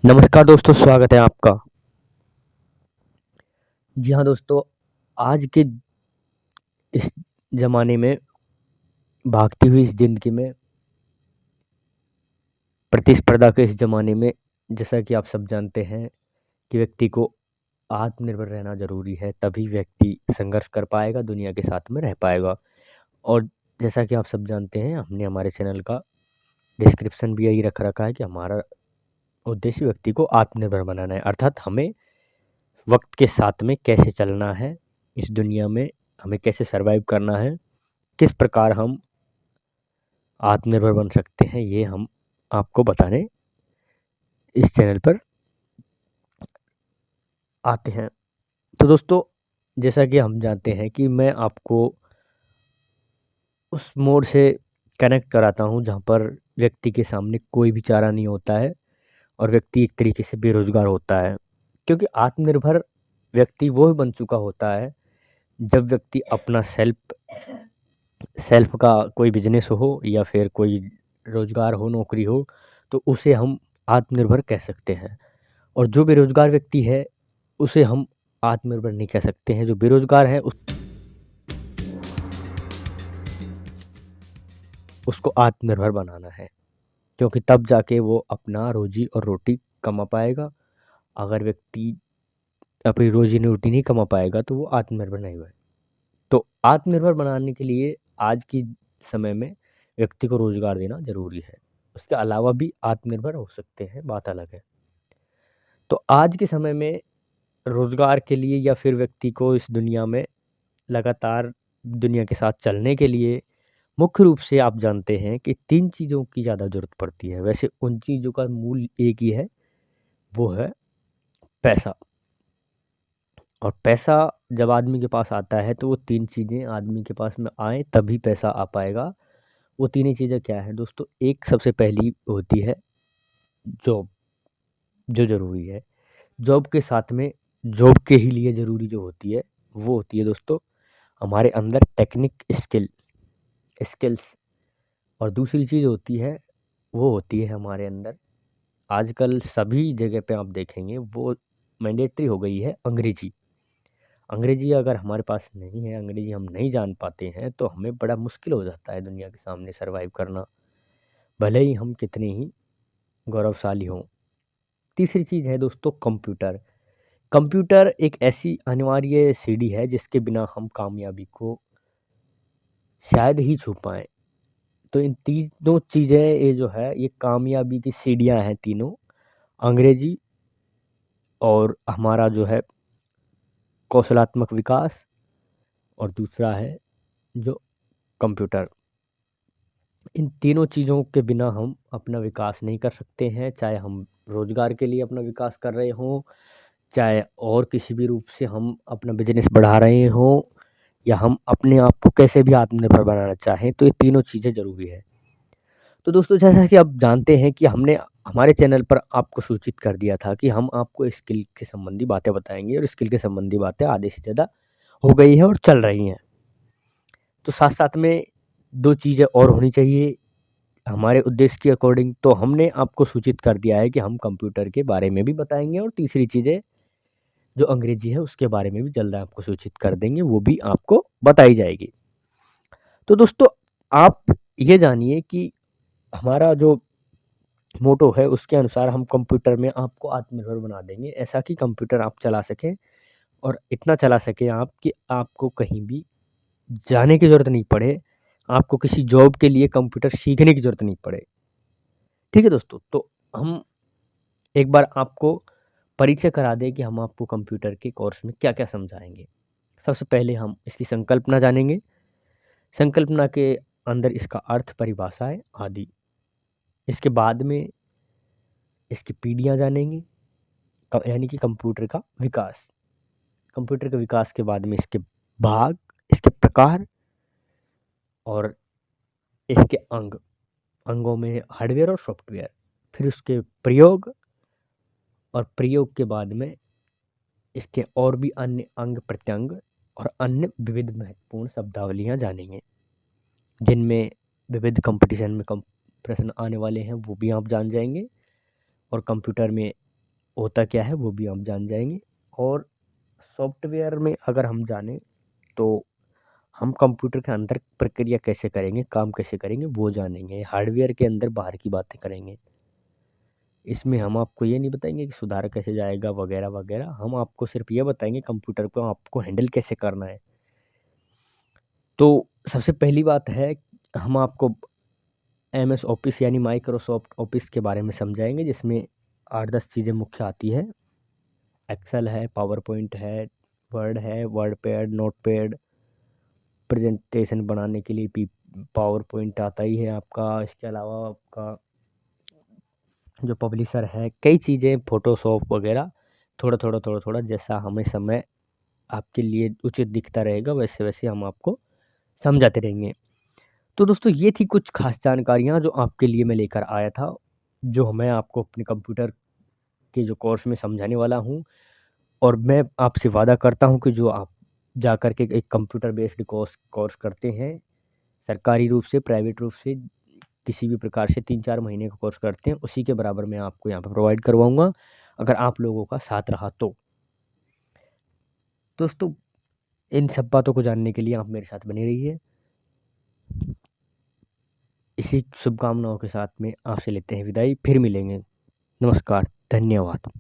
नमस्कार दोस्तों, स्वागत है आपका। जी हाँ दोस्तों, आज के इस ज़माने में, भागती हुई इस ज़िंदगी में, प्रतिस्पर्धा के इस ज़माने में, जैसा कि आप सब जानते हैं कि व्यक्ति को आत्मनिर्भर रहना ज़रूरी है, तभी व्यक्ति संघर्ष कर पाएगा, दुनिया के साथ में रह पाएगा। और जैसा कि आप सब जानते हैं, हमने हमारे चैनल का डिस्क्रिप्शन भी यही रख रखा है कि हमारा उद्देश्य व्यक्ति को आत्मनिर्भर बनाना है, अर्थात हमें वक़्त के साथ में कैसे चलना है, इस दुनिया में हमें कैसे सर्वाइव करना है, किस प्रकार हम आत्मनिर्भर बन सकते हैं, ये हम आपको बताने इस चैनल पर आते हैं। तो दोस्तों, जैसा कि हम जानते हैं कि मैं आपको उस मोड़ से कनेक्ट कराता हूँ जहाँ पर व्यक्ति के सामने कोई भी चारा नहीं होता है और व्यक्ति एक तरीके से बेरोज़गार होता है। क्योंकि आत्मनिर्भर व्यक्ति वो ही बन चुका होता है जब व्यक्ति अपना सेल्फ का कोई बिज़नेस हो या फिर कोई रोज़गार हो, नौकरी हो, तो उसे हम आत्मनिर्भर कह सकते हैं। और जो बेरोज़गार व्यक्ति है, उसे हम आत्मनिर्भर नहीं कह सकते हैं। जो बेरोज़गार है उसको आत्मनिर्भर बनाना है, क्योंकि तब जाके वो अपना रोज़ी और रोटी कमा पाएगा। अगर व्यक्ति अपनी रोज़ी-रोटी नहीं कमा पाएगा तो वो आत्मनिर्भर नहीं हुआ। तो आत्मनिर्भर बनाने के लिए आज की समय में व्यक्ति को रोज़गार देना ज़रूरी है। उसके अलावा भी आत्मनिर्भर हो सकते हैं, बात अलग है। तो आज के समय में रोज़गार के लिए या फिर व्यक्ति को इस दुनिया में लगातार दुनिया के साथ चलने के लिए मुख्य रूप से आप जानते हैं कि 3 चीज़ों की ज़्यादा ज़रूरत पड़ती है। वैसे उन चीज़ों का मूल एक ही है, वो है पैसा। और पैसा जब आदमी के पास आता है तो वो 3 चीज़ें आदमी के पास में आएँ तभी पैसा आ पाएगा। वो तीनों चीज़ें क्या हैं दोस्तों? एक सबसे पहली होती है जॉब, जो ज़रूरी है। जॉब के साथ में जॉब के ही लिए ज़रूरी जो होती है, वो होती है दोस्तों हमारे अंदर टेक्निक स्किल्स। और दूसरी चीज़ होती है, वो होती है हमारे अंदर आजकल सभी जगह पे आप देखेंगे वो मैंडेटरी हो गई है अंग्रेजी। अंग्रेजी अगर हमारे पास नहीं है, अंग्रेजी हम नहीं जान पाते हैं, तो हमें बड़ा मुश्किल हो जाता है दुनिया के सामने सर्वाइव करना, भले ही हम कितने ही गौरवशाली हों। तीसरी चीज़ है दोस्तों कंप्यूटर। कंप्यूटर एक ऐसी अनिवार्य सीढ़ी है जिसके बिना हम कामयाबी को शायद ही छू पाएँ। तो इन तीनों चीज़ें ये जो है ये कामयाबी की सीढ़ियाँ हैं तीनों, अंग्रेजी और हमारा जो है कौशलात्मक विकास और दूसरा है जो कंप्यूटर। इन तीनों चीज़ों के बिना हम अपना विकास नहीं कर सकते हैं, चाहे हम रोज़गार के लिए अपना विकास कर रहे हों, चाहे और किसी भी रूप से हम अपना बिज़नेस बढ़ा रहे हों या हम अपने आप को कैसे भी आत्मनिर्भर बनाना चाहें, तो ये तीनों चीज़ें ज़रूरी है। तो दोस्तों, जैसा कि आप जानते हैं कि हमने हमारे चैनल पर आपको सूचित कर दिया था कि हम आपको स्किल के संबंधी बातें बताएँगे और स्किल के संबंधी बातें आधे से ज़्यादा हो गई हैं और चल रही हैं। तो साथ-साथ में 2 चीज़ें और होनी चाहिए हमारे उद्देश्य के अकॉर्डिंग, तो हमने आपको सूचित कर दिया है कि हम कंप्यूटर के बारे में भी बताएँगे और तीसरी चीज़ें जो अंग्रेजी है उसके बारे में भी जल्द आपको सूचित कर देंगे, वो भी आपको बताई जाएगी। तो दोस्तों, आप ये जानिए कि हमारा जो मोटो है उसके अनुसार हम कंप्यूटर में आपको आत्मनिर्भर बना देंगे, ऐसा कि कंप्यूटर आप चला सकें और इतना चला सकें आप कि आपको कहीं भी जाने की ज़रूरत नहीं पड़े, आपको किसी जॉब के लिए कंप्यूटर सीखने की ज़रूरत नहीं पड़े। ठीक है दोस्तों? तो हम एक बार आपको परिचय करा दें कि हम आपको कंप्यूटर के कोर्स में क्या-क्या समझाएँगे। सबसे पहले हम इसकी संकल्पना जानेंगे। संकल्पना के अंदर इसका अर्थ, परिभाषाएँ आदि। इसके बाद में इसकी पीढ़ियाँ जानेंगे, यानी कि कंप्यूटर का विकास। कंप्यूटर के विकास के बाद में इसके भाग, इसके प्रकार और इसके अंग। अंगों में हार्डवेयर और सॉफ्टवेयर। फिर उसके प्रयोग और प्रयोग के बाद में इसके और भी अन्य अंग-प्रत्यंग और अन्य विविध महत्वपूर्ण शब्दावलियाँ जानेंगे, जिनमें विविध कॉम्पिटिशन में कम प्रश्न आने वाले हैं, वो भी आप जान जाएँगे और कंप्यूटर में होता क्या है वो भी हम जान जाएंगे। और सॉफ्टवेयर में अगर हम जाने तो हम कंप्यूटर के अंदर प्रक्रिया कैसे करेंगे, काम कैसे करेंगे वो जानेंगे। हार्डवेयर के अंदर बाहर की बातें करेंगे। इसमें हम आपको ये नहीं बताएंगे कि सुधार कैसे जाएगा वगैरह वगैरह, हम आपको सिर्फ ये बताएंगे कंप्यूटर को आपको हैंडल कैसे करना है। तो सबसे पहली बात है, हम आपको MS ऑफिस यानी माइक्रोसॉफ्ट ऑफिस के बारे में समझाएंगे, जिसमें 8-10 चीज़ें मुख्य आती है। एक्सेल है, पावर पॉइंट है, वर्ड है, word pad, note pad, presentation बनाने के लिए पावर पॉइंट आता ही है आपका। इसके अलावा आपका जो पब्लिशर है, कई चीज़ें, फोटोशॉप वगैरह, थोड़ा थोड़ा थोड़ा थोड़ा जैसा हमें समय आपके लिए उचित दिखता रहेगा वैसे वैसे हम आपको समझाते रहेंगे। तो दोस्तों ये थी कुछ खास जानकारियाँ जो आपके लिए मैं लेकर आया था, जो मैं आपको अपने कंप्यूटर के जो कोर्स में समझाने वाला हूँ। और मैं आपसे वादा करता हूँ कि जो आप जा कर के एक कंप्यूटर बेस्ड कोर्स करते हैं, सरकारी रूप से, प्राइवेट रूप से, किसी भी प्रकार से 3-4 महीने का कोर्स करते हैं, उसी के बराबर मैं आपको यहाँ पे प्रोवाइड करवाऊँगा, अगर आप लोगों का साथ रहा तो। दोस्तों इन सब बातों को जानने के लिए आप मेरे साथ बने रहिए। इसी शुभकामनाओं के साथ में आपसे लेते हैं विदाई, फिर मिलेंगे। नमस्कार, धन्यवाद।